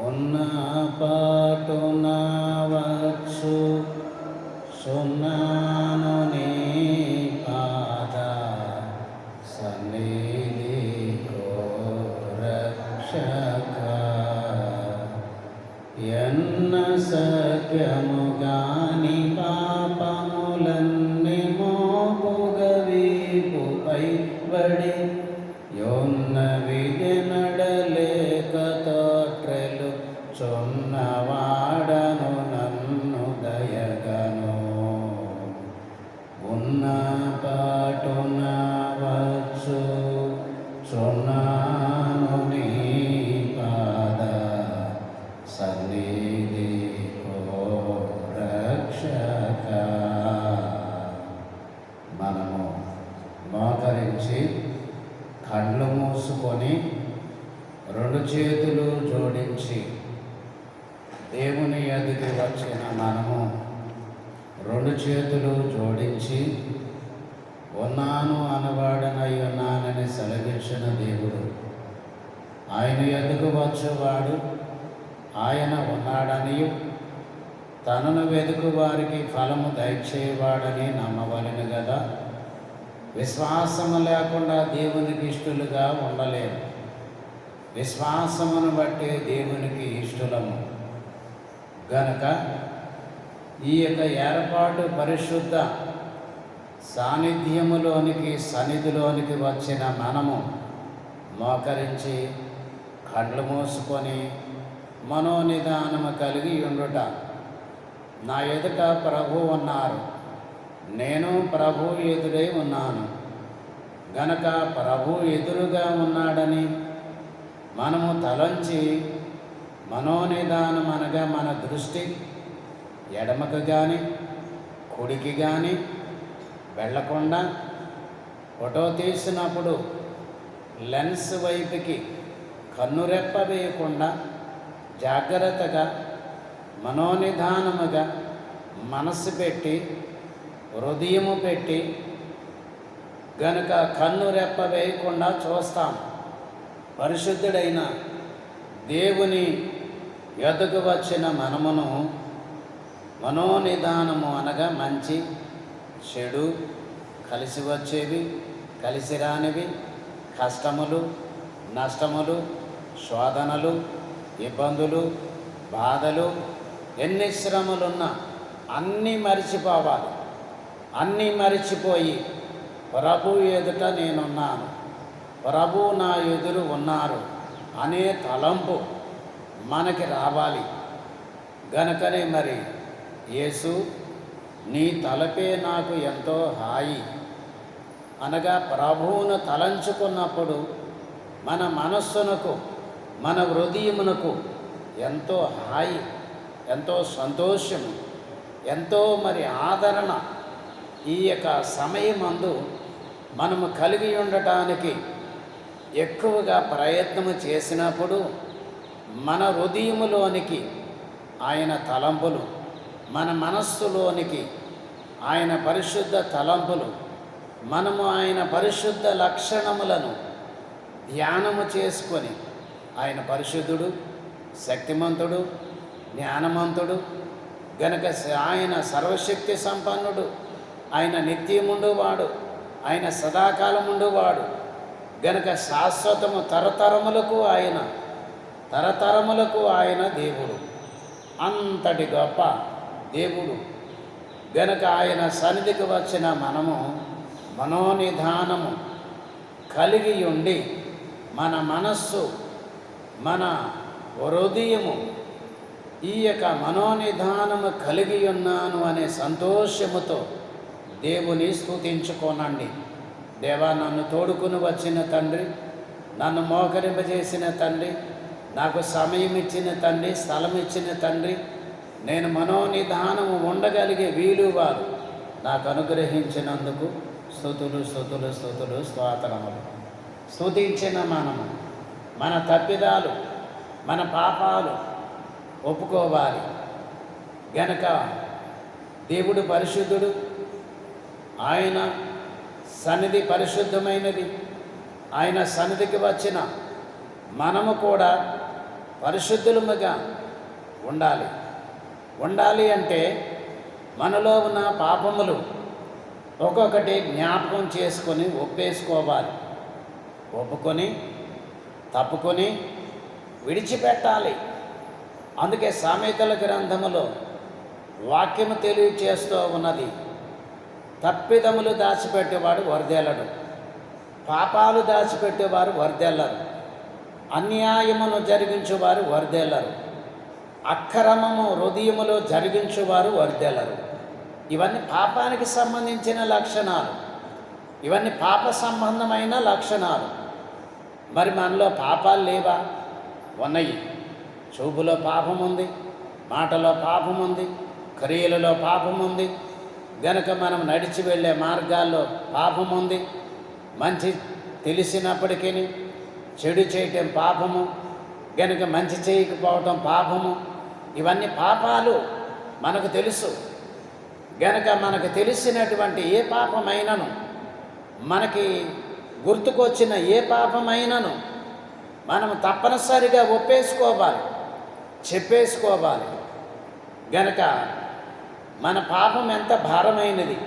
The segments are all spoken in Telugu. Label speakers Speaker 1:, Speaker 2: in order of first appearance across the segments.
Speaker 1: ఉన్న పాటున వచ్చు సున్నాను నీ పాద సన్నిధికో రక్షక. ఎన్న సఖ్యము గాని పాపములన్నీ మోపుగా వీపుపై బడి యొన్న విజనడలేక తోట్రెలు చొన్నవాడను నన్ను దయగను. ఉన్న పాటున వచ్చు చొన్నాను నీ పాద సన్నిధికో రక్షక. మనము మోకరించి కళ్ళు మూసుకొని రెండు చేతులు జోడించి దేవుని ఎదుటి వచ్చిన మనము రెండు చేతులు జోడించి ఉన్నాను అనవాడనై ఉన్నానని సెలవిచ్చిన దేవుడు, ఆయన ఎదుగు వచ్చేవాడు ఆయన ఉన్నాడనియు తనను వెతుకు వారికి ఫలము దయచేవాడని నమ్మవలెను గదా. విశ్వాసము లేకుండా దేవునికి ఇష్టలుగా ఉండలేము. విశ్వాసమును బట్టి దేవునికి ఇష్టలము గనక ఈ యొక్క ఏర్పాటు పరిశుద్ధ సాన్నిధ్యములోనికి సన్నిధిలోనికి వచ్చిన మనము మోకరించి కళ్ళు మూసుకొని మనోనిదానము కలిగి ఉండుట. నా ఎదుట ప్రభు ఉన్నారు, నేను ప్రభు ఎదురై ఉన్నాను గనక ప్రభు ఎదురుగా ఉన్నాడని మనము తలంచి మనోనిదానం అనగా మన దృష్టి ఎడమకు కానీ కుడికి కానీ వెళ్ళకుండా ఫోటో తీసినప్పుడు లెన్స్ వైపుకి కన్నురెప్ప వేయకుండా జాగ్రత్తగా మనోనిదానముగా మనసు పెట్టి హృదయము పెట్టి గనుక కన్ను రెప్ప వేయకుండా చూస్తాం. పరిశుద్ధుడైన దేవుని యొద్దకు వచ్చిన మనమును మనోనిదానము అనగా మంచి చెడు, కలిసి వచ్చేవి కలిసి రానివి, కష్టములు నష్టములు, శోధనలు, ఇబ్బందులు, బాధలు, ఎన్ని శ్రమలున్నా అన్నీ మరిచిపోవాలి. అన్నీ మరిచిపోయి ప్రభు ఎదుట నేనున్నాను, ప్రభు నా ఎదురు ఉన్నారు అనే తలంపు మనకి రావాలి. గనుకనే మరి యేసు నీ తలపే నాకు ఎంతో హాయి అనగా ప్రభువును తలంచుకున్నప్పుడు మన మనస్సునకు మన హృదయమునకు ఎంతో హాయి, ఎంతో సంతోషము, ఎంతో మరి ఆదరణ ఈ యొక్క సమయమందు మనము కలిగి ఉండటానికి ఎక్కువగా ప్రయత్నము చేసినప్పుడు మన హృదయములోనికి ఆయన తలంపులు, మన మనస్సులోనికి ఆయన పరిశుద్ధ తలంపులు, మనము ఆయన పరిశుద్ధ లక్షణములను ధ్యానము చేసుకొని ఆయన పరిశుద్ధుడు, శక్తిమంతుడు, జ్ఞానవంతుడు గనక ఆయన సర్వశక్తి సంపన్నుడు, ఆయన నిత్యముండువాడు, ఆయన సదాకాలముండువాడు గనక శాశ్వతము తరతరములకు ఆయన దేవుడు. అంతటి గొప్ప దేవుడు గనక ఆయన సన్నిధికి వచ్చిన మనము మనోనిధానము కలిగి ఉండి మన మనస్సు మన హృదయము ఈ యొక్క మనోనిధానము కలిగి ఉన్నాను అనే సంతోషముతో దేవుని స్తుతించుకోనండి. దేవా, నన్ను తోడుకుని వచ్చిన తండ్రి, నన్ను మోకరింపజేసిన తండ్రి, నాకు సమయం ఇచ్చిన తండ్రి, స్థలం ఇచ్చిన తండ్రి, నేను మనోనిధానము ఉండగలిగే వీలువారు నాకు అనుగ్రహించినందుకు స్తుతులు స్తుతులు స్తుతులు స్తోత్రములు. స్తుతించిన మనము మన తప్పిదాలు మన పాపాలు ఒప్పుకోవాలి గనక దేవుడు పరిశుద్ధుడు, ఆయన సన్నిధి పరిశుద్ధమైనది. ఆయన సన్నిధికి వచ్చిన మనము కూడా పరిశుద్ధులముగా ఉండాలి. ఉండాలి అంటే మనలో ఉన్న పాపములు ఒక్కొక్కటి జ్ఞాపకం చేసుకొని ఒప్పేసుకోవాలి. ఒప్పుకొని తప్పుకొని విడిచిపెట్టాలి. అందుకే సామెతల గ్రంథములో వాక్యము తెలియచేస్తూ ఉన్నది, తప్పిదములు దాచిపెట్టేవాడు వర్ధెల్లడు, పాపాలు దాచిపెట్టేవారు వర్ధెల్లరు, అన్యాయమును జరిగించువారు వర్ధెల్లరు, అక్రమము హృదయములో జరిగించువారు వర్ధెల్లరు. ఇవన్నీ పాపానికి సంబంధించిన లక్షణాలు, ఇవన్నీ పాప సంబంధమైన లక్షణాలు. మరి మనలో పాపాలు లేవా? ఉన్నాయి. చూపులో పాపం ఉంది, మాటలో పాపం ఉంది, క్రియలలో పాపం ఉంది. గనుక మనం నడిచి వెళ్ళే మార్గాల్లో పాపం ఉంది. మంచి తెలిసినప్పటికీ చెడు చేయటం పాపము, గనుక మంచి చేయకపోవటం పాపము. ఇవన్నీ పాపాలు మనకు తెలుసు. గనుక మనకు తెలిసినటువంటి ఏ పాపమైనను, మనకి గుర్తుకొచ్చిన ఏ పాపమైనను మనం తప్పనిసరిగా ఒప్పేసుకోవాలి, చెప్పేసుకోవాలి. గనుక మన పాపం ఎంత భారమైనది,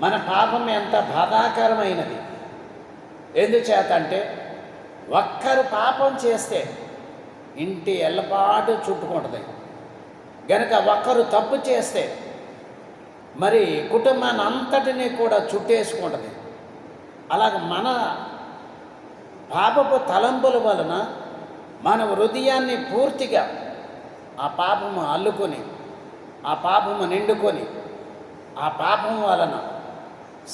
Speaker 1: మన పాపం ఎంత బాధాకరమైనది. ఎందుచేతంటే ఒక్కరు పాపం చేస్తే ఇంటి ఎల్లపాటు చుట్టుకుంటుంది. గనుక ఒక్కరు తప్పు చేస్తే మరి కుటుంబాన్ని అంతటినీ కూడా చుట్టేసుకుంటుంది. అలాగ మన పాపపు తలంపుల వలన మన హృదయాన్ని పూర్తిగా ఆ పాపము అల్లుకొని, ఆ పాపము నిండుకొని, ఆ పాపం వలన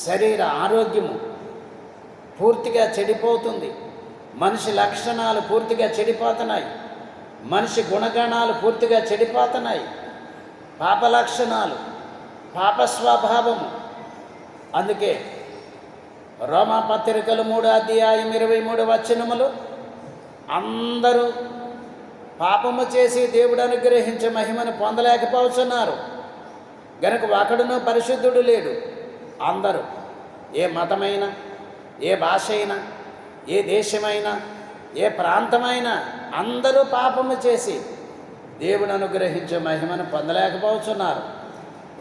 Speaker 1: శరీర ఆరోగ్యము పూర్తిగా చెడిపోతుంది. మనిషి లక్షణాలు పూర్తిగా చెడిపోతున్నాయి, మనిషి గుణగణాలు పూర్తిగా చెడిపోతున్నాయి. పాప లక్షణాలు, పాప స్వభావము. అందుకే రోమాపత్రికలు 3:23 అందరూ పాపము చేసి దేవుడు అనుగ్రహించే మహిమను పొందలేకపోతున్నారు. గనుక ఒకడును పరిశుద్ధుడు లేడు. అందరూ, ఏ మతమైనా, ఏ భాష అయినా, ఏ దేశమైనా, ఏ ప్రాంతమైనా అందరూ పాపము చేసి దేవుడు అనుగ్రహించే మహిమను పొందలేకపోతున్నారు.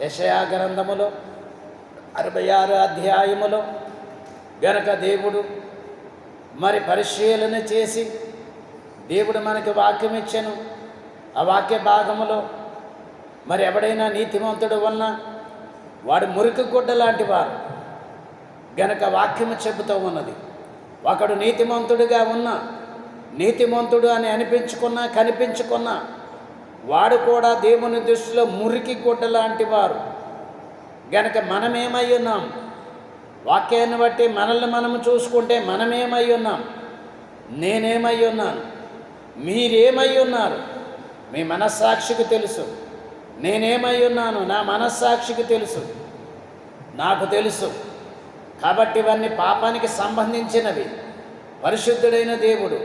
Speaker 1: యెషయా గ్రంథములో 66 గనుక దేవుడు మరి పరిశీలన చేసి దేవుడు మనకి వాక్యం ఇచ్చెను. ఆ వాక్య భాగములో మరి ఎవడైనా నీతిమంతుడు ఉన్నా వాడు మురికి గుడ్డ లాంటి వారు. గనుక వాక్యము చెబుతూ ఉన్నది, ఒకడు నీతిమంతుడిగా ఉన్నా, నీతిమంతుడు అని అనిపించుకున్నా కనిపించుకున్నా వాడు కూడా దేవుని దృష్టిలో మురికి గుడ్డ లాంటి వారు. గనుక మనమేమై ఉన్నాం? వాక్యాన్ని బట్టి మనల్ని మనము చూసుకుంటే మనమేమై ఉన్నాం? నేనేమై ఉన్నాను? మీరేమై ఉన్నారు? మీ మనస్సాక్షికి తెలుసు. నేనేమై ఉన్నాను? నా మనస్సాక్షికి తెలుసు, నాకు తెలుసు. కాబట్టి ఇవన్నీ పాపానికి సంబంధించినవి. పరిశుద్ధుడైన దేవుడు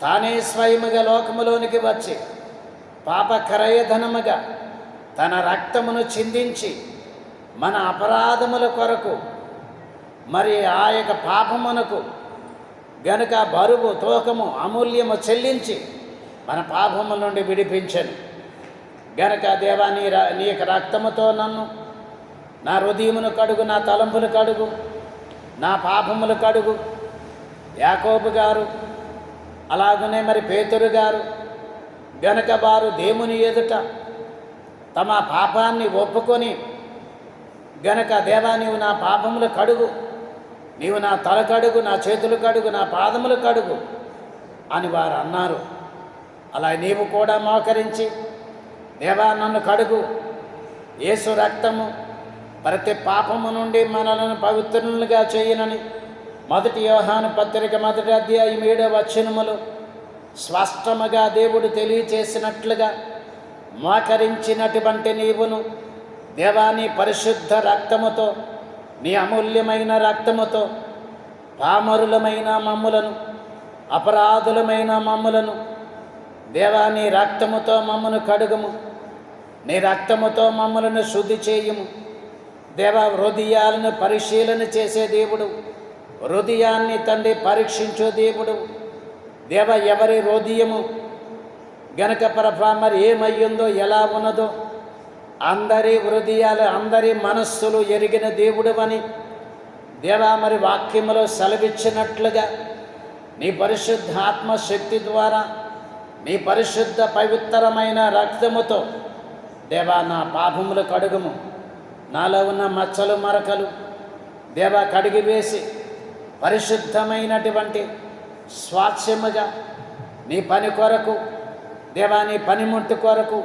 Speaker 1: తానే స్వయముగా లోకములోనికి వచ్చి పాప క్రయధనముగా తన రక్తమును చిందించి మన అపరాధముల కొరకు మరి ఆ యొక్క పాపమునకు గనుక బరువు తూకము అమూల్యము చెల్లించి మన పాపముల నుండి విడిపించను. గనుక దేవా నీ యొక్క రక్తముతో నన్ను, నా హృదయమును కడుగు, నా తలంపులు కడుగు, నా పాపములు కడుగు. యాకోబు గారు అలాగనే మరి పేతురు గారు గనుక వారు దేవుని ఎదుట తమ పాపాన్ని ఒప్పుకొని గనుక దేవా నీవు నా పాపములు కడుగు, నీవు నా తల కడుగు, నా చేతులు కడుగు, నా పాదములు కడుగు అని వారు అన్నారు. అలా నీవు కూడా మోకరించి దేవా నన్ను కడుగు, యేసు రక్తము ప్రతి పాపము నుండి మనలను పవిత్రులుగా చేయనని 1 యోహాను పత్రిక 1:7 స్పష్టముగా దేవుడు తెలియచేసినట్లుగా మోకరించినటువంటి నీవును దేవాని పరిశుద్ధ రక్తముతో, నీ అమూల్యమైన రక్తముతో పామరులమైన మమ్ములను, అపరాధులమైన మమ్ములను దేవాని రక్తముతో మమ్మను కడుగుము, నీ రక్తముతో మమ్మలను శుద్ధి చేయుము. దేవా హృదయాలను పరిశీలన చేసే దేవుడు, హృదయాన్ని తండ్రి పరీక్షించే దేవుడు. దేవ ఎవరి హృదయము గనక ప్రభా మరి ఏమయ్యిందో ఎలా ఉన్నదో అందరి హృదయాలు అందరి మనస్సులు ఎరిగిన దేవుడవని దేవా మరి వాక్యములో సెలవిచ్చినట్లుగా నీ పరిశుద్ధ ఆత్మశక్తి ద్వారా నీ పరిశుద్ధ పవిత్రమైన రక్తముతో దేవా నా పాపములు కడుగుము, నాలో ఉన్న మచ్చలు మరకలు దేవా కడిగి వేసి పరిశుద్ధమైనటువంటి స్వాస్థ్యముగా నీ పని కొరకు దేవా నీ పనిముట్టు కొరకు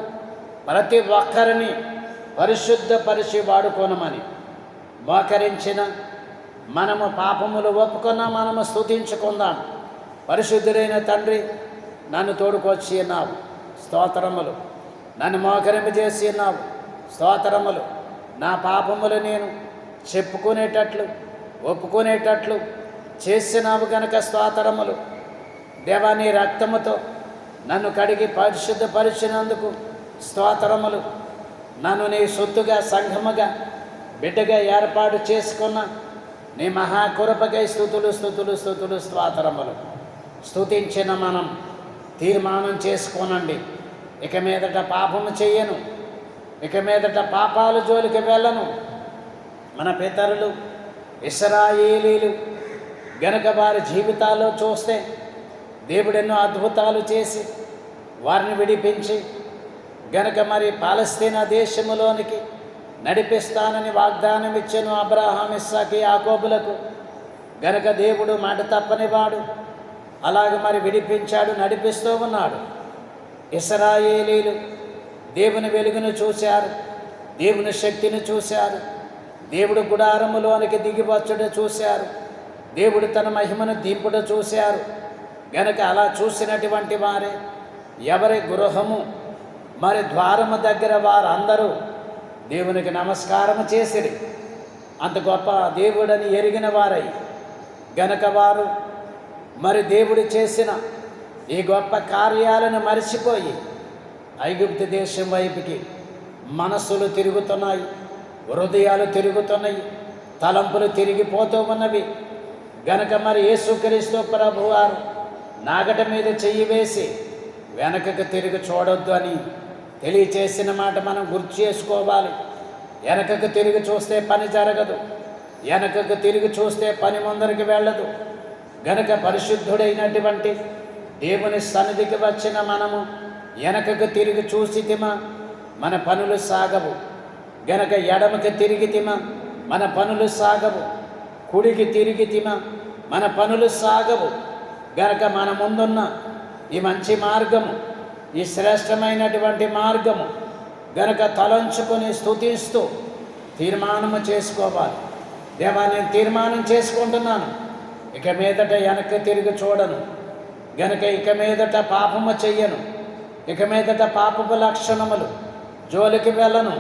Speaker 1: ప్రతి ఒక్కరిని పరిశుద్ధపరిచి వాడుకోనమని మోకరించిన మనము పాపములు ఒప్పుకున్నా మనము స్తుతించుకుందాం. పరిశుద్ధుడైన తండ్రి, నన్ను తోడుకొచ్చి ఉన్నావు, స్తోత్రములు. నన్ను మోకరింపజేసి ఉన్నావు, స్తోత్రములు. నా పాపములు నేను చెప్పుకునేటట్లు ఒప్పుకునేటట్లు చేసినావు గనక స్తోత్రములు. దేవా నీ రక్తముతో నన్ను కడిగి పరిశుద్ధపరిచినందుకు స్తోత్రములు. నన్ను నీ సొత్తుగా సంఘముగా బిడ్డగా ఏర్పాటు చేసుకున్న నీ మహాకృపకై స్తుతులు స్తుతులు స్తుతులు స్తోత్రములు. స్తుతించిన మనం తీర్మానం చేసుకోనండి, ఇక మీదట పాపము చెయ్యను, ఇక మీదట పాపాల జోలికి వెళ్ళను. మన పితరులు ఇశ్రాయేలీలు గనక వారి జీవితాల్లో చూస్తే దేవుడెన్నో అద్భుతాలు చేసి వారిని విడిపించి గనక మరి పాలస్తీనా దేశములోనికి నడిపిస్తానని వాగ్దానం ఇచ్చెను అబ్రహాం, ఇస్సాకు, యాకోబులకు. గనక దేవుడు మాట తప్పనివాడు, అలాగే మరి విడిపించాడు, నడిపిస్తూ ఉన్నాడు. ఇశ్రాయేలీలు దేవుని వెలుగును చూశారు, దేవుని శక్తిని చూశారు, దేవుడు గుడారములోనికి దిగివచ్చుట చూశారు, దేవుడు తన మహిమను దింపుట చూశారు. గనక అలా చూసినటువంటి వారే ఎవరి గృహము మరి ద్వారము దగ్గర వారందరూ దేవునికి నమస్కారము చేసిరి. అంత గొప్ప దేవుడని ఎరిగిన వారై గనక వారు మరి దేవుడు చేసిన ఈ గొప్ప కార్యాలను మరిచిపోయి ఐగుప్తు దేశం వైపుకి మనస్సులు తిరుగుతున్నాయి, హృదయాలు తిరుగుతున్నాయి, తలంపులు తిరిగిపోతూ ఉన్నవి. గనక మరి యేసుక్రీస్తు ప్రభువారు నాగట మీద చెయ్యి వేసి వెనకకు తిరిగి చూడొద్దు అని తెలియచేసిన మాట మనం గుర్తు చేసుకోవాలి. వెనకకు తిరిగి చూస్తే పని జరగదు, వెనకకు తిరిగి చూస్తే పని ముందరికి వెళ్ళదు. గనక పరిశుద్ధుడైనటువంటి దేవుని సన్నిధికి వచ్చిన మనము వెనకకు తిరిగి చూసితిమా మన పనులు సాగవు. గనక ఎడమకి తిరిగితిమా మన పనులు సాగవు, కుడికి తిరిగితిమా మన పనులు సాగవు. గనక మన ముందున్న ఈ మంచి మార్గము, ఈ శ్రేష్టమైనటువంటి మార్గము గనక తలంచుకొని స్తుతిస్తూ తీర్మానము చేసుకోవాలి. దేవా నేను తీర్మానం చేసుకుంటున్నాను, ఇక మీదట వెనక్కి తిరిగి చూడను, గనక ఇక మీదట పాపము చెయ్యను, ఇక మీదట పాపపు లక్షణములు జోలికి వెళ్ళను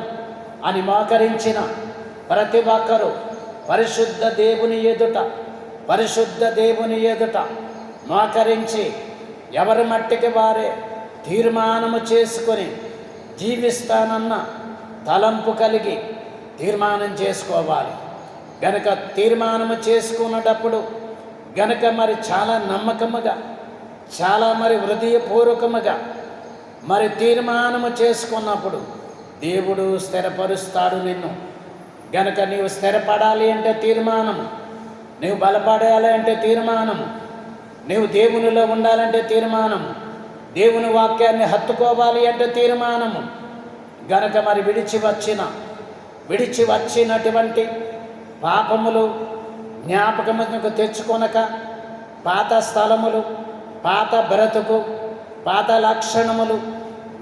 Speaker 1: అని మోకరించిన ప్రతి ఒక్కరూ పరిశుద్ధ దేవుని ఎదుట మోకరించి ఎవరి మట్టికి వారే తీర్మానము చేసుకొని జీవిస్తానన్న తలంపు కలిగి తీర్మానం చేసుకోవాలి. గనక తీర్మానము చేసుకున్నటప్పుడు గనక మరి చాలా నమ్మకముగా, చాలా మరి హృదయపూర్వకముగా మరి తీర్మానము చేసుకున్నప్పుడు దేవుడు స్థిరపరుస్తాడు నిన్ను. గనక నీవు స్థిరపడాలి అంటే తీర్మానము, నీవు బలపడాలి అంటే తీర్మానము, నీవు దేవునిలో ఉండాలంటే తీర్మానము, దేవుని వాక్యాన్ని హత్తుకోవాలి అంటే తీర్మానము. గనక మరి విడిచి వచ్చినటువంటి పాపములు జ్ఞాపకముకు తెచ్చుకొనక, పాత స్థలములు, పాత బ్రతుకు, పాత లక్షణములు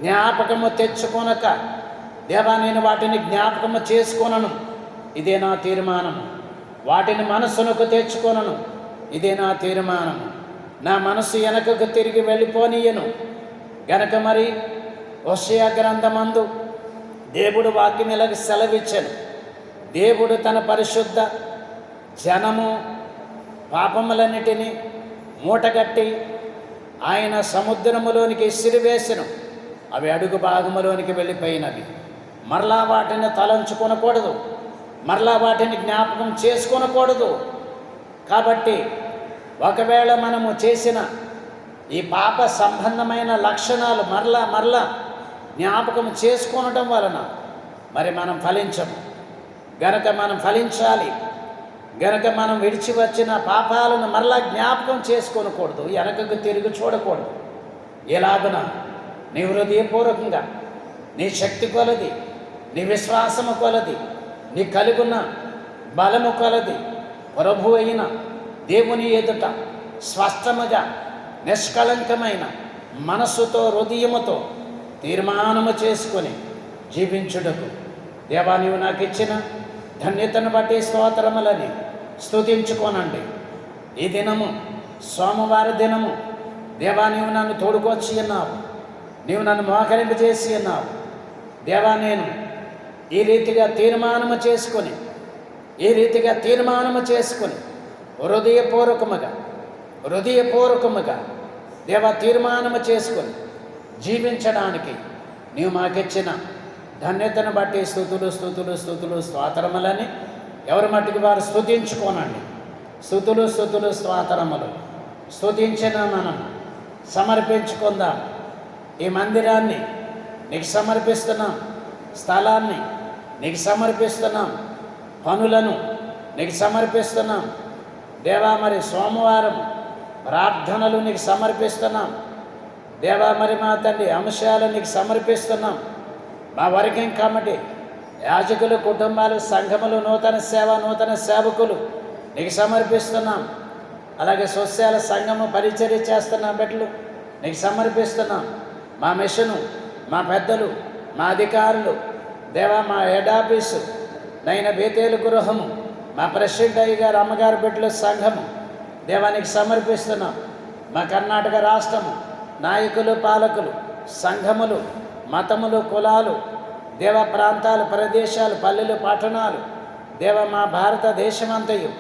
Speaker 1: జ్ఞాపకము తెచ్చుకొనక, దేవా నేను వాటిని జ్ఞాపకము చేసుకొనను, ఇదే నా తీర్మానము. వాటిని మనస్సునకు తెచ్చుకొనను, ఇదే నా తీర్మానము. నా మనసు వెనకకు తిరిగి వెళ్ళిపోనీయను. గనక మరి హోషేయ గ్రంథమందు దేవుడు వాక్యం ఇలాగ సెలవిచ్చాను. దేవుడు తన పరిశుద్ధ జనము పాపములన్నిటినీ మూటగట్టి ఆయన సముద్రములోనికి ఇసిరివేసెను. అవి అడుగు భాగములోనికి వెళ్ళిపోయినవి. మరలా వాటిని తలంచుకొనకూడదు, మరలా వాటిని జ్ఞాపకం చేసుకొనకూడదు. కాబట్టి ఒకవేళ మనము చేసిన ఈ పాప సంబంధమైన లక్షణాలు మరలా జ్ఞాపకం చేసుకోవటం వలన మరి మనం ఫలించము. గనక మనం ఫలించాలి. గనక మనం విడిచి వచ్చిన పాపాలను మరలా జ్ఞాపకం చేసుకోనకూడదు, వెనకకు తిరిగి చూడకూడదు. ఎలాగున నీ హృదయపూర్వకంగా, నీ శక్తి కొలది, నీ విశ్వాసము కొలది, నీ కలిగున్న బలము కొలది ప్రభు అయిన దేవుని ఎదుట స్పష్టముగా నిష్కళంకమైన మనస్సుతో హృదయముతో తీర్మానము చేసుకొని జీవించుటకు దేవా నీవు నాకు ఇచ్చిన ధన్యతను బట్టి స్తోత్రములని స్తుతించుకోనండి. ఈ దినము సోమవారం దినము దేవా నీవు నన్ను తోడుకొచ్చి ఉన్నావు, నీవు నన్ను మోకరింపజేసి ఉన్నావు. దేవా నేను ఈ రీతిగా తీర్మానము చేసుకొని హృదయపూర్వకముగా దేవా తీర్మానము చేసుకొని జీవించడానికి నీవు మాకిచ్చిన ధన్యతను బట్టి స్తుతులు స్తోత్రములని ఎవరి మట్టుకు వారు స్తుతించుకోనండి. స్తుతులు స్తోత్రములు స్తుతించిన మనం సమర్పించుకుందాం. ఈ మందిరాన్ని నీకు సమర్పిస్తున్నాం, స్థలాన్ని నీకు సమర్పిస్తున్నాం, పనులను నీకు సమర్పిస్తున్నాం. దేవా మరి సోమవారం ప్రార్థనలు నీకు సమర్పిస్తున్నాం. దేవా మరి మా తండ్రి అంశాలు నీకు సమర్పిస్తున్నాం. మా వర్కింగ్ కమిటీ, యాజకులు, కుటుంబాలు, సంఘములు, నూతన సేవకులు నీకు సమర్పిస్తున్నాం. అలాగే సోషల్ సంఘము పరిచర్య చేస్తున్న బిడ్డలు నీకు సమర్పిస్తున్నాం. మా మిషను, మా పెద్దలు, మా అధికారులు, దేవా మా హెడ్ ఆఫీసు నైన బేతేలు గృహము, మా ప్రెసిడెంట్ అయ్య గారు అమ్మగారు బిడ్డల సంఘము దేవానికి సమర్పిస్తున్నాం. మా కర్ణాటక రాష్ట్రము నాయకులు, పాలకులు, సంఘములు, మతములు, కులాలు, దేవ ప్రాంతాలు, ప్రదేశాలు, పల్లెలు, పట్టణాలు, దేవ మా భారతదేశమంతయు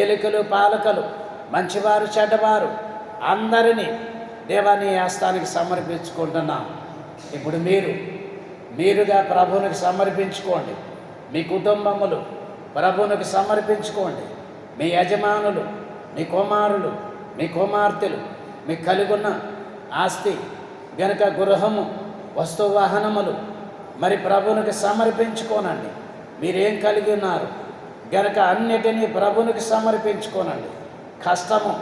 Speaker 1: ఏలికలు, పాలకులు, మంచివారు, చెడ్డవారు అందరినీ దేవాని హస్తానికి సమర్పించుకుంటున్నాం. ఇప్పుడు మీరుగా ప్రభువునికి సమర్పించుకోండి. మీ కుటుంబములు ప్రభువునికి సమర్పించుకోండి. మీ యజమానులు, మీ కుమారులు, మీ కుమార్తెలు, మీకు కలిగున్న ఆస్తి గనుక గృహము, వస్తు వాహనములు మరి ప్రభువునికి సమర్పించుకోనండి. మీరేం కలిగి ఉన్నారు గనుక అన్నిటినీ ప్రభువునికి సమర్పించుకోనండి. కష్టము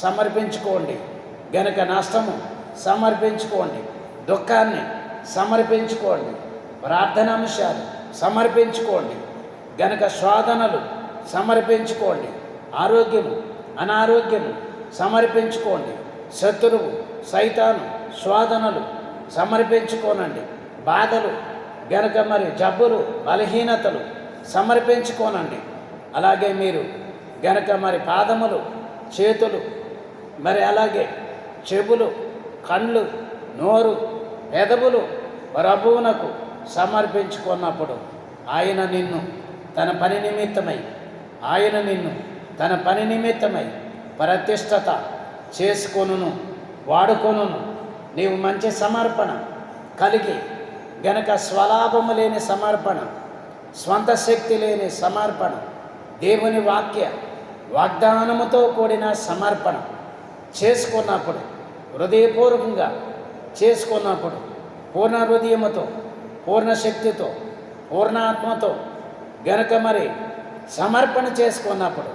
Speaker 1: సమర్పించుకోండి, గనుక నష్టము సమర్పించుకోండి, దుఃఖాన్ని సమర్పించుకోండి, ప్రార్థనాంశాలు సమర్పించుకోండి, గనుక శోధనలు సమర్పించుకోండి, ఆరోగ్యము అనారోగ్యము సమర్పించుకోండి, శత్రువు సైతాను శోధనలు సమర్పించుకోనండి, బాధలు గనుక మరి జబ్బులు బలహీనతలు సమర్పించుకోనండి. అలాగే మీరు గనుక మరి పాదములు, చేతులు, మరి అలాగే చెవులు, కళ్ళు, నోరు, పెదవులు ప్రభువునకు సమర్పించుకున్నప్పుడు ఆయన నిన్ను తన పని నిమిత్తమై ప్రతిష్టత చేసుకొనును, వాడుకొనును. నీవు మంచి సమర్పణ కలిగి గనక స్వలాభము లేని సమర్పణ, స్వంత శక్తి లేని సమర్పణ, దేవుని వాగ్దానముతో కూడిన సమర్పణ చేసుకున్నప్పుడు, హృదయపూర్వకంగా చేసుకున్నప్పుడు, పూర్ణ హృదయముతో, పూర్ణ శక్తితో, పూర్ణ ఆత్మతో గనక మరి సమర్పణ చేసుకున్నప్పుడు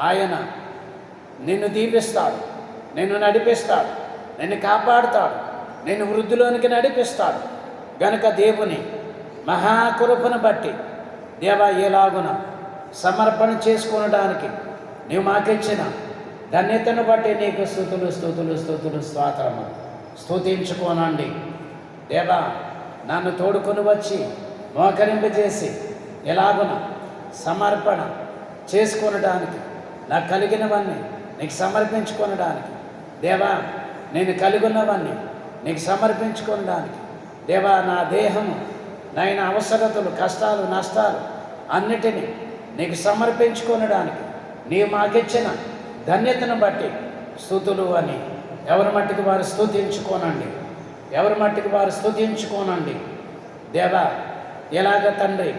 Speaker 1: ఆయన నిన్ను దీపిస్తాడు, నిన్ను నడిపిస్తాడు, నిన్ను కాపాడుతాడు, నిన్ను వృద్ధిలోనికి నడిపిస్తాడు. గనుక దేవుని మహాకృపను బట్టి దేవా ఎలాగున సమర్పణ చేసుకొనడానికి నీవు మాకిచ్చిన ధన్యతను బట్టి నీకు స్తుతులు స్తోత్రము స్తుతించుకోనండి. దేవా నన్ను తోడుకొని వచ్చి మోకరింపజేసి ఎలాగున సమర్పణ చేసుకొనడానికి, నాకు కలిగినవన్నీ నీకు సమర్పించుకొనడానికి, దేవా నేను కలిగి ఉన్నవన్నీ నీకు సమర్పించుకోవడానికి, దేవా నా దేహము నైనా అవసరతలు, కష్టాలు, నష్టాలు అన్నిటినీ నీకు సమర్పించుకొనడానికి నీవు మాకిచ్చిన ధన్యతను బట్టి స్తుతులు అని ఎవరి మట్టికి వారు స్తుతించుకోనండి. దేవా ఎలాగ తండ్రి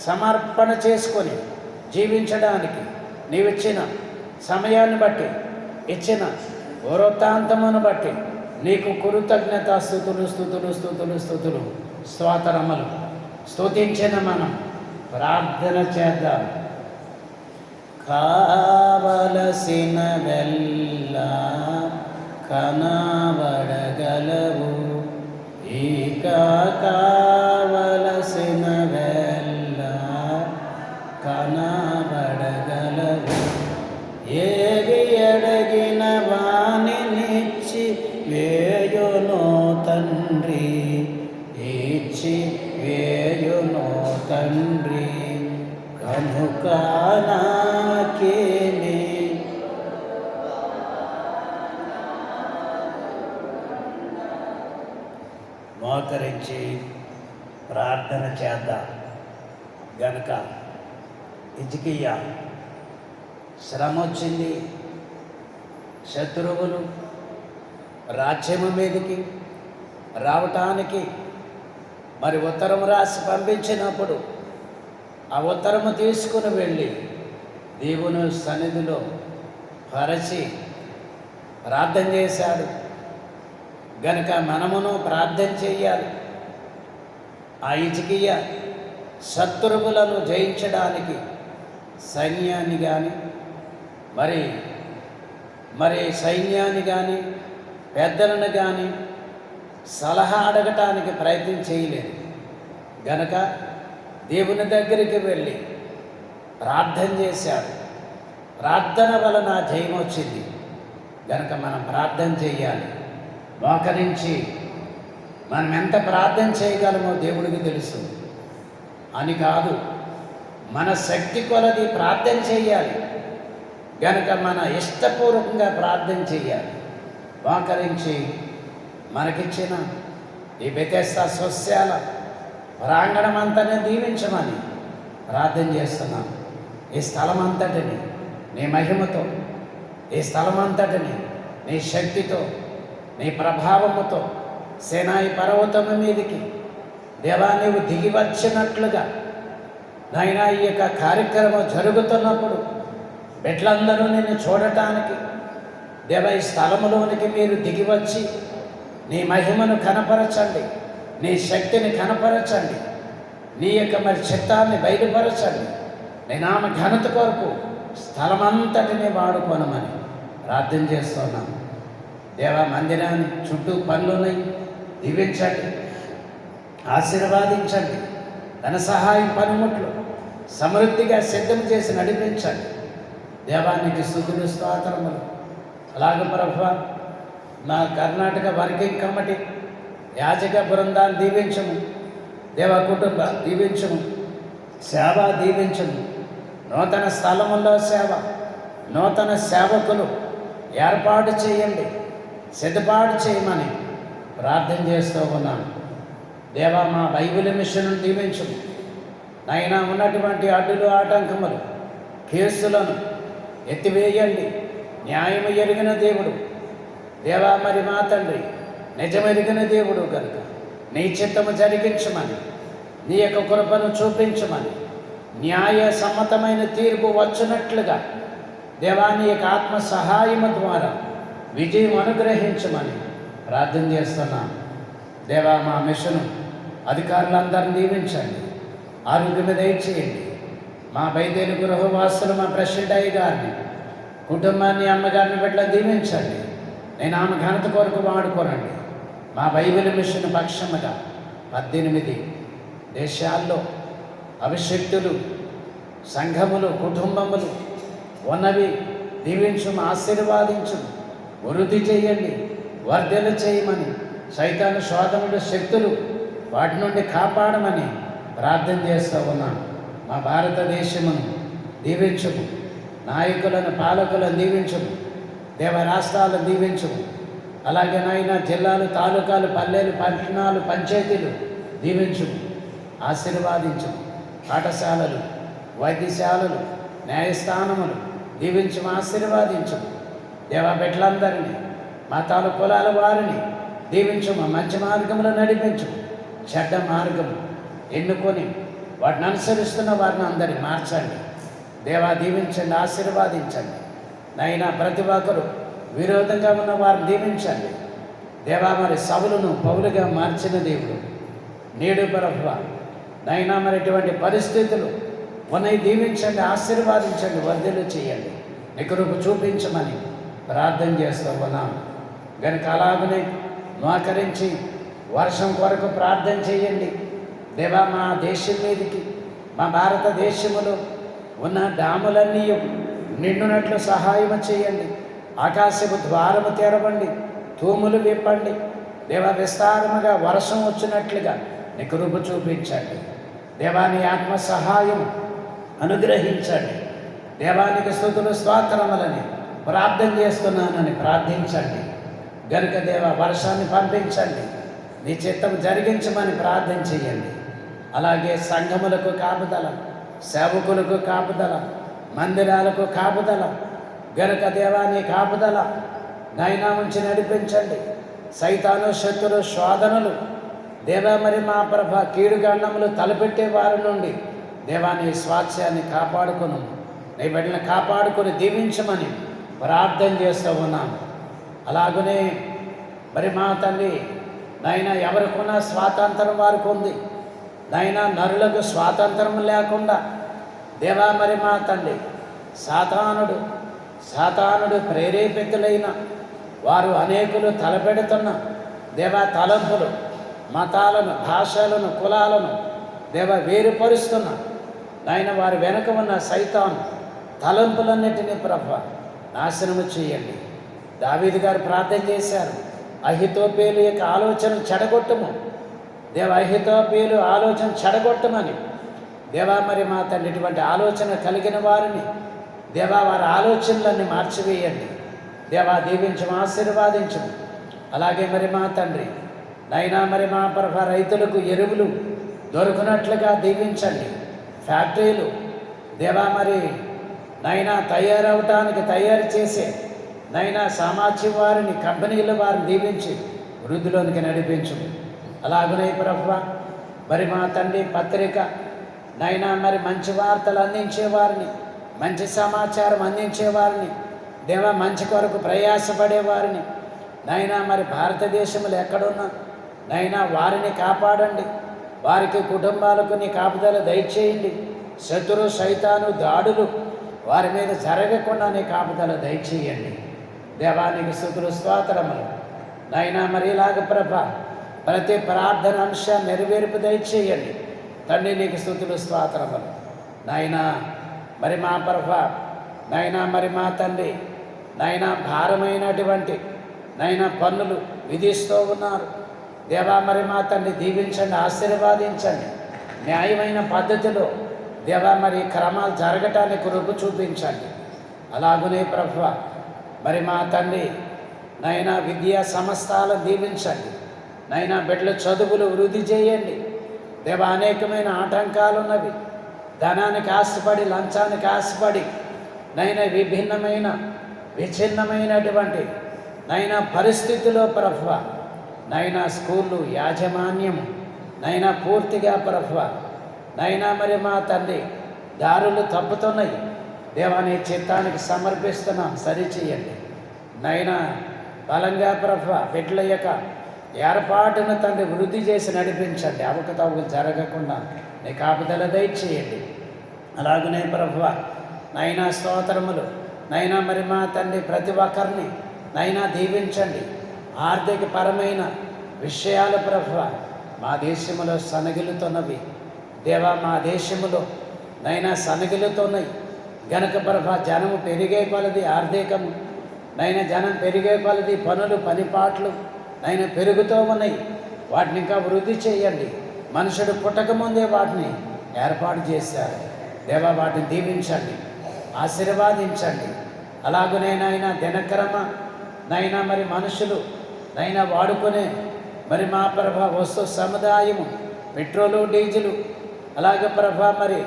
Speaker 1: సమర్పణ చేసుకొని జీవించడానికి నీవిచ్చిన సమయాన్ని బట్టి, ఇచ్చిన వృత్తాంతమును బట్టి నీకు కృతజ్ఞత స్తుతులు స్తుతులు స్తుతులు స్తుతులు స్తోత్రములు. స్తుతించిన మనం ప్రార్థన చేద్దాం. కావలసిన వెళ్ళ కనబడగలవు, ఇక కావలసిన వెళ్ళ కనబడగలవు. ఏవి అడిగిన వానినిచ్చి వేయునో తండ్రి, ఇచ్చి వేయునో తండ్రి. కనుక నాకేమి మోకరించి ప్రార్థన చేద్దాం. గనుక హిజ్కియా శ్రమ వచ్చింది, శత్రువులు రాజ్యము మీదకి రావటానికి మరి ఉత్తరం రాసి పంపించినప్పుడు ఆ ఉత్తరము తీసుకుని వెళ్ళి దేవుని సన్నిధిలో పరచి ప్రార్థన చేశాడు. గనుక మనమును ప్రార్థన చెయ్యాలి. ఆ హిజ్కియా శత్రువులను జయించడానికి సైన్యాన్ని కానీ మరి సైన్యాన్ని కానీ పెద్దలను కానీ సలహా అడగటానికి ప్రయత్నం చేయలేదు. గనక దేవుని దగ్గరికి వెళ్ళి ప్రార్థన చేశాడు. ప్రార్థన వలన జయం వచ్చింది. గనక మనం ప్రార్థన చేయాలి. మోకరించి మనం ఎంత ప్రార్థన చేయగలమో దేవుడికి తెలుసు అని కాదు, మన శక్తి కొలది ప్రార్థన చేయాలి. గనక మన ఇష్టపూర్వకంగా ప్రార్థన చేయాలి. మోకరించి మనకిచ్చిన ఈ బెతెస్దా స్వస్యాల ప్రాంగణం అంతనే దీవించమని ప్రార్థన చేస్తున్నాం. ఈ స్థలం అంతటిని నీ మహిమతో, ఈ స్థలం అంతటిని నీ శక్తితో, నీ ప్రభావముతో సేనాయి పర్వతము మీదికి దేవా నీవు దిగి వచ్చినట్లుగా నాయనా ఈ యొక్క కార్యక్రమం జరుగుతున్నప్పుడు బిడ్డలందరూ నిన్ను చూడటానికి దేవ ఈ స్థలములోనికి మీరు దిగి వచ్చి నీ మహిమను కనపరచండి, నీ శక్తిని కనపరచండి, నీ యొక్క మరి చిత్తాన్ని బయలుపరచండి. నీ నామ ఘనత కొరకు స్థలమంతటిని వాడుకోనమని ప్రార్థన చేస్తున్నాను. దేవా మందిరాన్ని చుట్టూ పనులున్నాయి, దీవించండి, ఆశీర్వాదించండి. ధన సహాయం పనిముట్లు సమృద్ధిగా సిద్ధం చేసి నడిపించండి. దేవానికి స్తుతులు స్తోత్రములు. అలాగే ప్రభువా నా కర్ణాటక వర్కింగ్ కమిటీ యాజక బృందాన్ని దీవించము, దేవ కుటుంబ దీవించము, సేవ దీవించము. నూతన స్థలముల్లో సేవ, నూతన సేవకులు ఏర్పాటు చేయండి, సిద్ధపాటు చేయమని ప్రార్థన చేస్తూ ఉన్నాను. దేవా మా బైబిల్ మిషన్ను దీవించము. నైనా ఉన్నటువంటి అడ్డులు ఆటంకములు కేసులను ఎత్తివేయండి. న్యాయము ఎరిగిన దేవుడు దేవా మరి మా తండ్రి నిజమెరిగిన దేవుడు కనుక నీ చిత్తము జరిగించమని, నీ యొక్క కృపను చూపించమని, న్యాయ సమ్మతమైన తీర్పు వచ్చినట్లుగా దేవా నీ యొక్క ఆత్మ సహాయము ద్వారా విజయం అనుగ్రహించమని ప్రార్థన చేస్తున్నాను. దేవా మా మిషను అధికారులందరినీ దీవించండి, ఆరోగ్యం దయచేయండి. మా బైదేలు గృహవాసులు మా ప్రెసిడెంట్ అయ్య గారిని, కుటుంబాన్ని, అమ్మగారిని బిడ్డలను దీవించండి. నేను ఆమె ఘనత కొరకు వాడుకోనండి. మా బైబిల్ మిషన్ పక్షముగా 18 దేశాల్లో అభిషక్తులు, సంఘములు, కుటుంబములు ఉన్నవి దీవించు, ఆశీర్వాదించు, వృద్ధి చేయండి, వర్ధలు చేయమని, సైతాను శోధనలు శక్తులు వాటి నుండి కాపాడమని ప్రార్థన చేస్తూ ఉన్నాను. మా భారతదేశమును దీవించము, నాయకులను, పాలకులను దీవించము, దేవ రాష్ట్రాలను దీవించము. అలాగే నాయన జిల్లాలు, తాలూకాలు, పల్లెలు, పట్టణాలు, పంచాయతీలు దీవించము, ఆశీర్వాదించము. పాఠశాలలు, వైద్యశాలలు, న్యాయస్థానములు దీవించము, ఆశీర్వాదించము. దేవా బిడ్డలందరినీ, మతాలు, కులాల వారిని దీవించము, మంచి మార్గంలో నడిపించము. చెడ్డ మార్గము ఎన్నుకొని వాటిని అనుసరిస్తున్న వారిని అందరినీ మార్చండి. దేవా దీవించండి, ఆశీర్వాదించండి. నైనా ప్రతి ఒక్కరు విరోధంగా ఉన్న వారిని దీవించండి. దేవా మరి సౌలును పౌలుగా మార్చిన దేవుడు నేడు ప్రభువా నైనా మరి ఇటువంటి పరిస్థితులు ఉన్నాయి, దీవించండి, ఆశీర్వాదించండి, వర్ధలు చేయండి, నీ కృప చూపించమని ప్రార్థన చేస్తూ ఉన్నాం. కనుక అలాగనే మోకరించి వర్షం కొరకు ప్రార్థన చేయండి. దేవా మా దేశం మీదకి, మా భారతదేశంలో ఉన్న డాములన్నీ నిండునట్లు సహాయం చేయండి. ఆకాశపు ద్వారము తెరవండి, తూములు విప్పండి. దేవా విస్తారముగా వర్షం వచ్చినట్లుగా నీ కృప చూపించండి. దేవాని ఆత్మ సహాయం అనుగ్రహించండి. దేవానికి స్తుతులు స్తోత్రములని ప్రార్థన చేస్తున్నానని ప్రార్థించండి. గనుక దేవా వర్షాన్ని పంపించండి, నీ చిత్తం జరిగించమని ప్రార్థన చేయండి. అలాగే సంఘములకు కాపుదల, సేవకులకు కాపుదల, మందిరాలకు కాపుదల, గనుక దేవాని కాపుదల నైనా ఉంచి నడిపించండి. సైతాను శత్రు శోధనలు దేవా మరి మా ప్రభ కీడుగండములు తలపెట్టే వారి నుండి దేవాని స్వాస్థ్యాన్ని కాపాడుకును, నీ బిడ్డలను కాపాడుకొని దీవించమని ప్రార్థన చేస్తూ ఉన్నాను. అలాగనే మరి మా తండ్రి నైనా ఎవరికున్న స్వాతంత్రం వారికి ఉంది. నైనా నరులకు స్వాతంత్రం లేకుండా దేవా మరి మా తండ్రి సాతానుడు ప్రేరేపితులైన వారు అనేకులు తలపెడుతున్న దేవా తలంపులు, మతాలను, భాషలను, కులాలను దేవ వేరుపరుస్తున్న నాయన వారి వెనుక ఉన్న సైతాను తలంపులన్నిటినీ ప్రభు నాశనము చేయండి. దావీదు గారు ప్రార్థన చేశారు, అహితోపేలు యొక్క ఆలోచన చెడగొట్టము దేవ, అహితోపేలు ఆలోచన చెడగొట్టమని. దేవా మరి మా తండ్రి ఇటువంటి ఆలోచన కలిగిన వారిని దేవా వారి ఆలోచనలన్నీ మార్చివేయండి. దేవా దీవించము, ఆశీర్వాదించము. అలాగే మరి మా తండ్రి నైనా మరి మా ప్రభ రైతులకు ఎరువులు దొరుకునట్లుగా దీవించండి. ఫ్యాక్టరీలు దేవా మరి నైనా తయారు చేసే నైనా సామాజిక వారిని, కంపెనీల వారిని దీవించి వృద్ధిలోనికి నడిపించు. అలాగనే ప్రభు మరి మా తండ్రి పత్రిక నైనా మరి మంచి వార్తలు అందించేవారిని, మంచి సమాచారం అందించేవారిని దేవా, మంచి కొరకు ప్రయాసపడేవారిని నైనా మరి భారతదేశంలో ఎక్కడున్నా నైనా వారిని కాపాడండి. వారికి కుటుంబాలకు నీ కాపుదల దయచేయండి. శత్రు సైతాను దాడులు వారి మీద జరగకుండా నీ కాపుదల దయచేయండి. దేవానికి స్తుతులు స్తోత్రములు. నైనా మరి ఇలాగ ప్రభ ప్రతి ప్రార్థన అంశాన్ని నెరవేర్పు దయచేయండి. తండ్రి నీకు స్తుతులు స్తోత్రములు. నైనా మరి మా ప్రభ నైనా మరి మా తండ్రి నైనా భారమైనటువంటి నైనా పన్నులు విధిస్తూ ఉన్నారు. దేవా మరి మా తండ్రి దీవించండి, ఆశీర్వాదించండి. న్యాయమైన పద్ధతిలో దేవా మరి క్రమాలు జరగటానికి కృప చూపించండి. అలాగనే ప్రభువ మరి మా తండ్రి నైనా విద్యా సంస్థలను దీవించండి. నైనా బిడ్డల చదువులు వృద్ధి చేయండి. దేవా అనేకమైన ఆటంకాలు ఉన్నవి. ధనానికి ఆశపడి, లంచానికి ఆశపడి నైనా విచ్ఛిన్నమైనటువంటి నైనా పరిస్థితిలో ప్రభువ నైనా స్కూళ్ళు యాజమాన్యం నైనా పూర్తిగా ప్రభువ నైనా మరి మా తండ్రి దారులు తప్పుతున్నాయి. దేవాని చిత్తానికి సమర్పిస్తున్నాం, సరిచేయండి. నైనా బలంగా ప్రభువ బిడ్డల యొక్క ఏర్పాటును తండ్రి వృద్ధి చేసి నడిపించండి. అవకతవకలు జరగకుండా నీ కాపుదల దయచేయండి. అలాగనే ప్రభువ నైనా స్తోత్రములు. నైనా మరి మా తండ్రి ప్రతి ఒక్కరిని నైనా దీవించండి. ఆర్థిక పరమైన విషయాలు ప్రభువ మా దేశంలో సనగిలుతున్నవి. దేవా మా దేశంలో నైనా సనగిలుతున్నాయి. గనక ప్రభ జనము పెరిగే కొలది ఆర్థికము నైనా జనం పెరిగే కొలది పనులు, పనిపాట్లు నైనా పెరుగుతూ ఉన్నాయి. వాటిని ఇంకా వృద్ధి చేయండి. మనుషుడు పుట్టకముందే వాటిని ఏర్పాటు చేశారు. దేవా వాటిని దీవించండి, ఆశీర్వాదించండి. అలాగనే నైనా దినక్రమ నైనా మరి మనుషులు నైనా వాడుకునే మరి మా ప్రభ వస్తు సముదాయము, పెట్రోలు, డీజిలు, అలాగే ప్రభ మరి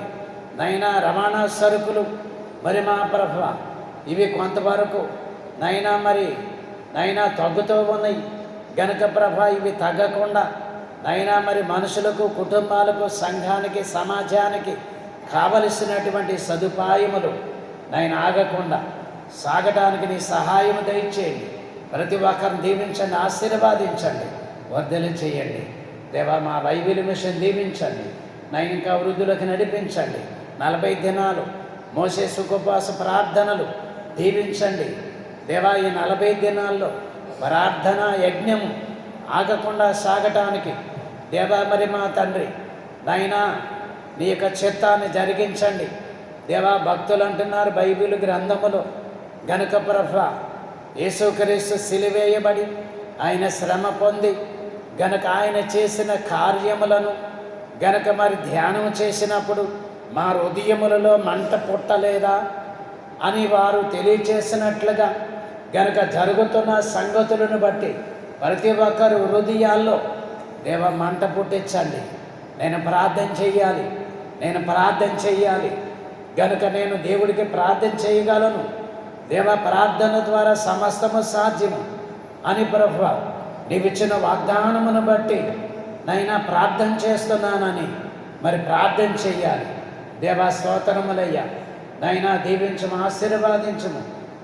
Speaker 1: నైనా రవాణా సరుకులు మరి మా ప్రభ ఇవి కొంతవరకు నైనా మరి నైనా తగ్గుతూ ఉన్నాయి. గనక ప్రభ ఇవి తగ్గకుండా నైనా మరి మనుషులకు, కుటుంబాలకు, సంఘానికి, సమాజానికి కావలసినటువంటి సదుపాయములు నైనా ఆగకుండా సాగటానికి నీ సహాయం దయచేయండి. ప్రతి ఒక్కరిని దీవించండి, ఆశీర్వాదించండి, వర్ధలు చేయండి. దేవా, మా బైబిల్ మిషన్ దీవించండి. నైన్ ఇంకా వృద్ధులకు నడిపించండి. 40 దినాలు మోసే ఉపవాస ప్రార్థనలు దీవించండి. దేవా, ఈ 40 దినాల్లో ప్రార్థన యజ్ఞము ఆగకుండా సాగటానికి దేవా, మరి మా తండ్రి నాయనా నీ యొక్క చిత్తాన్ని జరిగించండి. దేవా, భక్తులు అంటున్నారు బైబిల్ గ్రంథములో గనుక ప్రభు యేసుక్రీస్తు సిలువేయబడి ఆయన శ్రమ పొంది గనక ఆయన చేసిన కార్యములను గనక మరి ధ్యానం చేసినప్పుడు మా హృదయములలో మంట పుట్టలేదా అని వారు తెలియచేసినట్లుగా గనక జరుగుతున్న సంగతులను బట్టి ప్రతి ఒక్కరు హృదయాల్లో దేవ మంట పుట్టించండి. నేను ప్రార్థన చెయ్యాలి గనుక నేను దేవుడికి ప్రార్థన చేయగలను. దేవ, ప్రార్థన ద్వారా సమస్తము సాధ్యము అని ప్రభువా నీవిచ్చిన వాగ్దానమును బట్టి నైనా ప్రార్థన చేస్తున్నానని మరి ప్రార్థన చెయ్యాలి. దేవా, స్తోత్రములయ్యా. నైనా దీవించము, ఆశీర్వాదించము,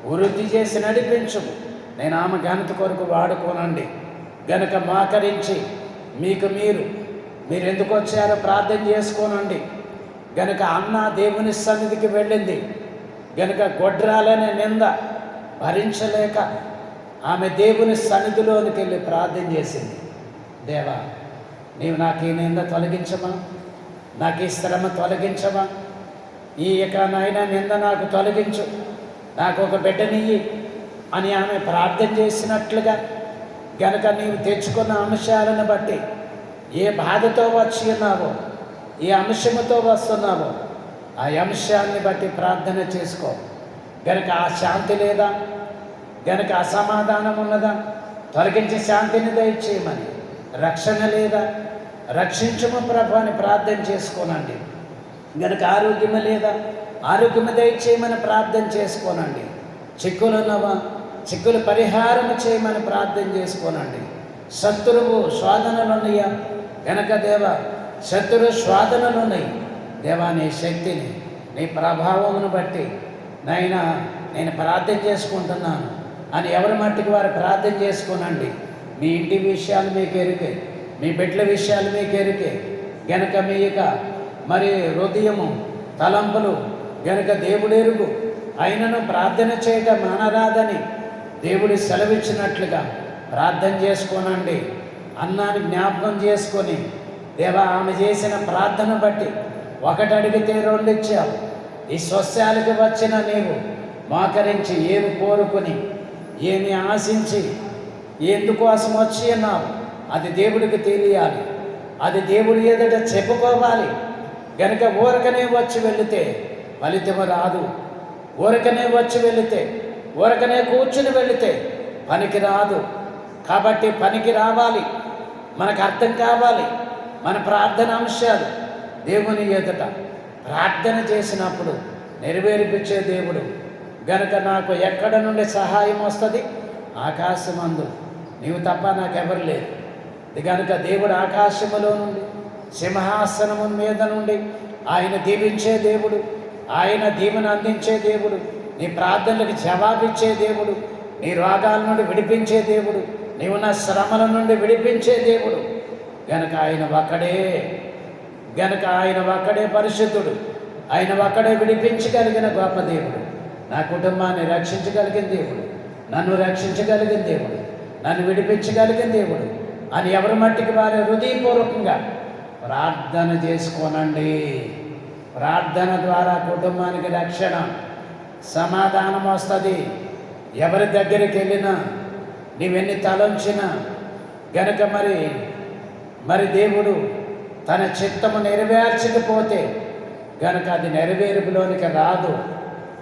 Speaker 1: వృద్ధి చేసి నడిపించము. నేను ఆమె ఘనత కొరకు వాడుకోనండి. గనుక మోకరించి మీకు మీరు ఎందుకు వచ్చారో ప్రార్థన చేసుకోనండి. గనుక అన్న దేవుని సన్నిధికి వెళ్ళింది గనుక గొడ్రాలనే నింద భరించలేక ఆమె దేవుని సన్నిధిలోనికి వెళ్ళి ప్రార్థన చేసింది. దేవా, నీవు నాకు ఈ నింద తొలగించమా, నాకు ఈ శ్రమ తొలగించమా, ఈ యొక్క నాయన నింద నాకు తొలగించు, నాకు ఒక బిడ్డనియ్యి అని ఆమె ప్రార్థన చేసినట్లుగా గనక నీవు తెచ్చుకున్న అంశాలను బట్టి ఏ బాధతో వచ్చి ఉన్నావో, ఏ అంశముతో వస్తున్నావో ఆ అంశాన్ని బట్టి ప్రార్థన చేసుకో. గనక ఆ శాంతి లేదా, గనక అసమాధానం ఉన్నదా, తొలగించి శాంతిని దయచేయమని. రక్షణ లేదా, రక్షించము ప్రభు అని ప్రార్థన చేసుకోనండి. గనక ఆరోగ్యము లేదా, ఆరోగ్యము దయచేయమని ప్రార్థన చేసుకోనండి. చిక్కులు ఉన్నవా, చిక్కులు పరిహారం చేయమని ప్రార్థన చేసుకోనండి. శత్రువు శోధనలు ఉన్నాయా, గనక దేవ శత్రు శోధనలు ఉన్నాయి. దేవా, నీ శక్తిని నీ ప్రభావమును బట్టి నైనా నేను ప్రార్థన చేసుకుంటున్నాను అని ఎవరి మట్టికి వారు ప్రార్థన చేసుకోనండి. మీ ఇంటి విషయాలు మీకు ఎరికే, మీ బిడ్డల విషయాలు మీకు ఎరికే గనక మీ యొక్క మరి హృదయము తలంపులు గనక దేవుడు ఎరుగు. అయినను ప్రార్థన చేయటం మానరాదని దేవుడి సెలవిచ్చినట్లుగా ప్రార్థన చేసుకోనండి. అన్నాన్ని జ్ఞాపకం చేసుకొని దేవా, ఆమె చేసిన ప్రార్థన బట్టి 1 అడిగితే 2 ఇచ్చావు. ఈ స్వస్యాలకు వచ్చిన నీవు మోకరించి ఏమి కోరుకొని ఏమి ఆశించి ఎందుకోసం వచ్చి ఉన్నావు అది దేవుడికి తెలియాలి, అది దేవుడి ఎదుట చెప్పుకోవాలి. గనుక ఊరకనే వచ్చి వెళితే ఫలితము రాదు. ఊరకనే వచ్చి వెళితే, ఊరకనే కూర్చుని వెళితే పనికి రాదు. కాబట్టి పనికి రావాలి, మనకు అర్థం కావాలి. మన ప్రార్థన అంశాలు దేవుని ఎదుట ప్రార్థన చేసినప్పుడు నెరవేర్పించే దేవుడు. గనుక నాకు ఎక్కడ నుండి సహాయం వస్తుంది? ఆకాశమందు నీవు తప్ప నాకెవరు లేదు. గనుక దేవుడు ఆకాశములో నుండి సింహాసనము మీద నుండి ఆయన దీవించే దేవుడు, ఆయన దీవెన అందించే దేవుడు, నీ ప్రార్థనలకు జవాబిచ్చే దేవుడు, నీ రోగాల నుండి విడిపించే దేవుడు, నీవున్న శ్రమల నుండి విడిపించే దేవుడు. గనుక ఆయన ఒక్కడే పరిశుద్ధుడు, ఆయన ఒక్కడే విడిపించగలిగిన గొప్ప దేవుడు. నా కుటుంబాన్ని రక్షించగలిగిన దేవుడు, నన్ను రక్షించగలిగిన దేవుడు, నన్ను విడిపించగలిగిన దేవుడు అని ఎవరి మట్టికి వారి హృదయపూర్వకంగా ప్రార్థన చేసుకోనండి. ప్రార్థన ద్వారా కుటుంబానికి రక్షణ, సమాధానం వస్తుంది. ఎవరి దగ్గరికి వెళ్ళినా నీవెన్ని తలంచినా గనుక మరి దేవుడు తన చిత్తము నెరవేర్చకపోతే గనుక అది నెరవేరులోనికి రాదు.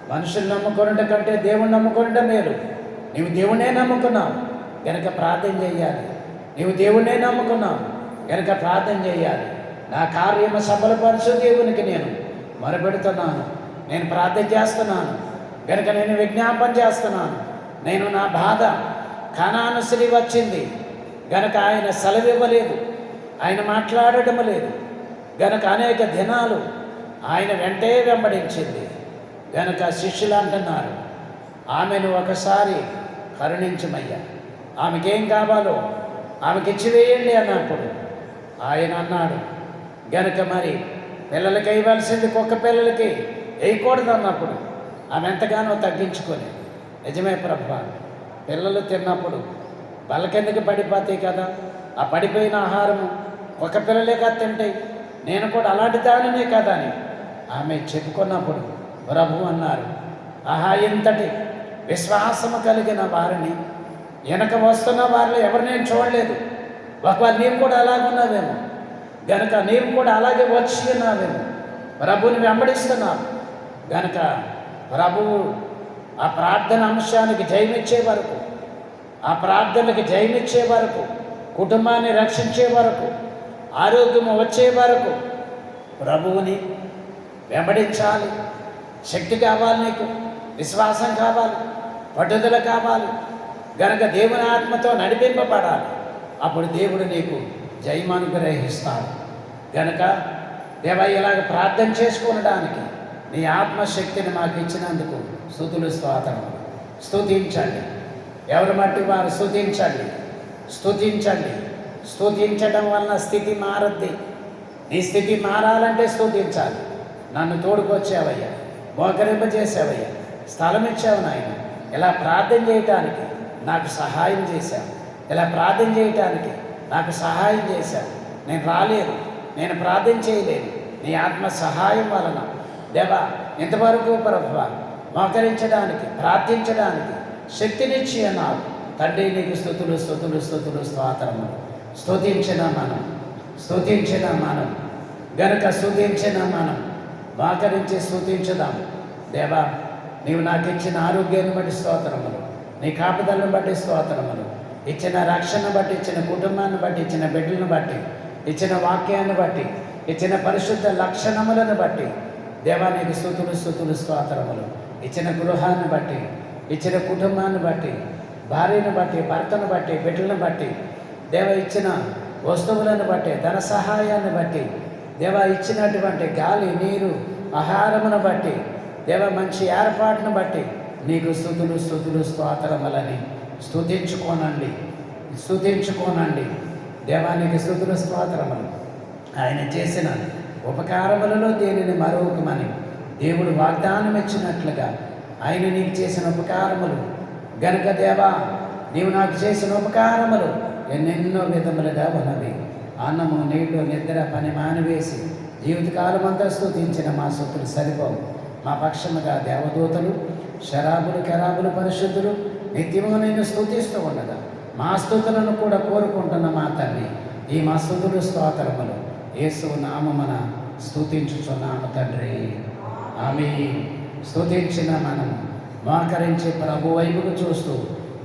Speaker 1: మనుషులు నమ్ముకున్నట కంటే దేవుణ్ణి నమ్ముకున్నట మేలు. నీవు దేవుణ్ణే నమ్ముకున్నావు గనుక ప్రార్థన చేయాలి. నీవు దేవుణ్ణే నమ్ముకున్నావు గనుక ప్రార్థన చేయాలి. నా కార్యము సఫలపరచు దేవునికి నేను మొరపెడుతున్నాను, నేను ప్రార్థన చేస్తున్నాను గనుక నేను విజ్ఞాపన చేస్తున్నాను. నేను నా బాధ కనాను స్త్రీ వచ్చింది గనుక ఆయన సెలవివ్వలేదు, ఆయన మాట్లాడటం లేదు గనుక అనేక దినాలు ఆయన వెంబడించింది. గనుక శిష్యులు అంటున్నారు, ఆమెను ఒకసారి కరుణించమయ్యా, ఆమెకేం కావాలో ఆమెకి ఇచ్చివేయండి అన్నప్పుడు ఆయన అన్నాడు, గనుక మరి పిల్లలకి వేయవలసింది కుక్క పిల్లలకి వేయకూడదు అన్నప్పుడు ఆమె ఎంతగానో తగ్గించుకొని, నిజమే ప్రభువా, పిల్లలు తిన్నప్పుడు బల్లకెందుకు పడిపోతాయి కదా, ఆ పడిపోయిన ఆహారము ఒక పిల్లలే కదా తింటాయి, నేను కూడా అలాంటి దానినే కదా అని ఆమె చెప్పుకున్నప్పుడు ప్రభు అన్నారు, ఆహా, ఇంతటి విశ్వాసము కలిగిన వారిని వెనక వస్తున్న వారిలో ఎవరు నేను చూడలేదు. ఒకవేళ నీవు కూడా అలాగున్నావేమో, గనక నీవు కూడా అలాగే వచ్చి ఉన్నావేమో, ప్రభువుని వెంబడిస్తున్నావు గనక ప్రభువు ఆ ప్రార్థన అంశానికి జయమిచ్చే వరకు, ఆ ప్రార్థనకి జయమిచ్చే వరకు, కుటుంబాన్ని రక్షించే వరకు, ఆరోగ్యము వచ్చే వరకు ప్రభువుని వెంబడించాలి. శక్తి కావాలి, నీకు విశ్వాసం కావాలి, పట్టుదల కావాలి, గనక దేవుని ఆత్మతో నడిపింపబడాలి. అప్పుడు దేవుడు నీకు జయమానుగ్రహిస్తాడు. గనక దేవా, ఇలాగ ప్రార్థన చేసుకునడానికి నీ ఆత్మశక్తిని మాకు ఇచ్చినందుకు స్తుతులు స్తోత్రములు. స్తుతించండి, ఎవరి మట్టి వారు స్తుతించండి, స్తుతించండి. స్తుతించడం వలన స్థితి మారద్ది. నీ స్థితి మారాలంటే స్తుతించాలి. నన్ను తోడుకొచ్చావయ్యా, మోకరింపజేసావయ్యా, స్థలం ఇచ్చావు నాయన. ఇలా ప్రార్థన చేయటానికి నాకు సహాయం చేశావు, ఇలా ప్రార్థన చేయటానికి నాకు సహాయం చేశావు. నేను రాలేదు, నేను ప్రార్థన చేయలేదు, నీ ఆత్మ సహాయం వలన దేవా ఇంతవరకు ప్రభువా మోకరించడానికి, ప్రార్థించడానికి శక్తినిచ్చి అన్నావు తండ్రి. నీకు స్తుతులు స్తుతులు స్తుతులు స్తోత్రములు. స్తుతించిన మనం గనుక స్తుతించిన మనం మోకరించి స్తుతించుదాం. దేవా, నీవు నాకు ఇచ్చిన ఆరోగ్యాన్ని బట్టి స్తోత్రములు, నీ కాపుదలను బట్టి స్తోత్రములు, ఇచ్చిన రక్షణ బట్టి, ఇచ్చిన కుటుంబాన్ని బట్టి, ఇచ్చిన బిడ్డలను బట్టి, ఇచ్చిన వాక్యాన్ని బట్టి, ఇచ్చిన పరిశుద్ధ లక్షణములను బట్టి దేవా నీకు స్తుతులు స్తుతులు స్తోత్రములు. ఇచ్చిన గృహాన్ని బట్టి, ఇచ్చిన కుటుంబాన్ని బట్టి, భార్యను బట్టి, భర్తను బట్టి, బిడ్డలను బట్టి, దేవ ఇచ్చిన వస్తువులను బట్టి, ధన సహాయాన్ని బట్టి, దేవ ఇచ్చినటువంటి గాలి, నీరు, ఆహారమును బట్టి, దేవ మంచి ఏర్పాటును బట్టి నీకు స్తుతులు స్తుతులు స్తోత్రములని స్తుతించుకోనండి, స్తుతించుకోనండి. దేవానికి స్తుతులు స్తోత్రములు. ఆయన చేసిన ఉపకారములలో దేనిని మరొకమని దేవుడు వాగ్దానం ఇచ్చినట్లుగా ఆయన నీకు చేసిన ఉపకారములు గనుక దేవా, నీవు నాకు చేసిన ఉపకారములు ఎన్నెన్నో విధములుగా ఉన్నవి. అన్నము, నీళ్లు, నిద్ర, పని మానివేసి జీవితకాలం అంతా స్తుతించిన మా స్తుతులు సరిపోవు. మా పక్షముగా దేవదూతలు, శరాబులు, కెరాబులు, పరిశుద్ధులు నిత్యము నేను స్తుతిస్తూ ఉండగా మా స్తుతులను కూడా కోరుకుంటున్న మా తల్లి, ఈ మా స్తుతులు స్తోత్రములు యేసు నామమున స్తుతించుచున్నాము తండ్రి. ఆమేన్. స్తుతించిన మనం మోకరించి ప్రభు వైపుకు చూస్తూ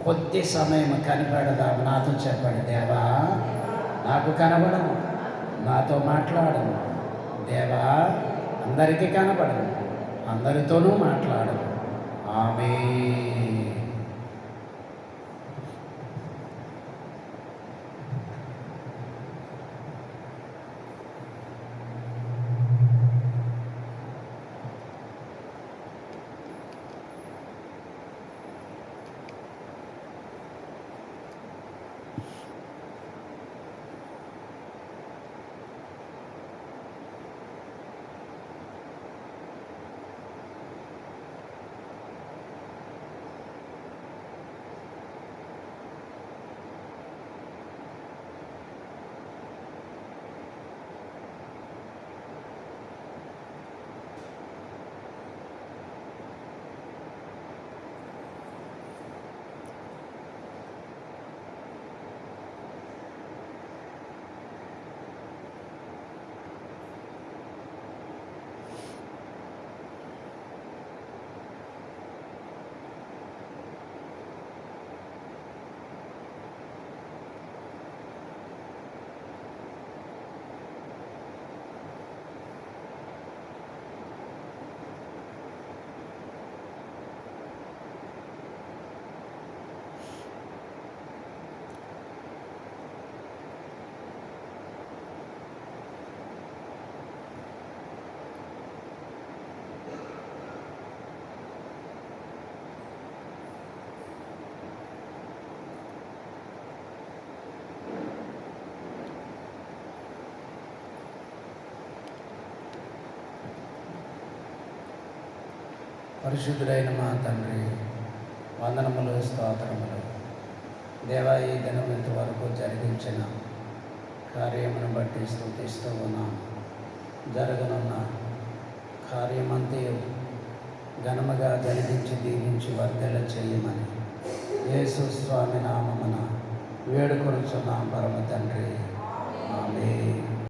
Speaker 1: కొద్ది సమయం కనిపెడదాము. నాతో చెప్పండి, దేవా నాకు కనబడము, నాతో మాట్లాడము. దేవా అందరికీ కనబడము, అందరితోనూ మాట్లాడము. ఆమేన్. పరిశుద్ధుడైన మా తండ్రి, వందనములు, స్తోత్రములు. దేవా, ఈ దినం ఇంతవరకు జరిగించిన కార్యమును బట్టి స్తుతిస్తూ ఉన్నాం. జరగనున్న కార్యమంతయు ఘనముగా జరిగించి దీవించి వర్ధల చేయమని యేసు స్వామి నామమున వేడుకొనుచున్నాం పరమ తండ్రి. ఆమేన్.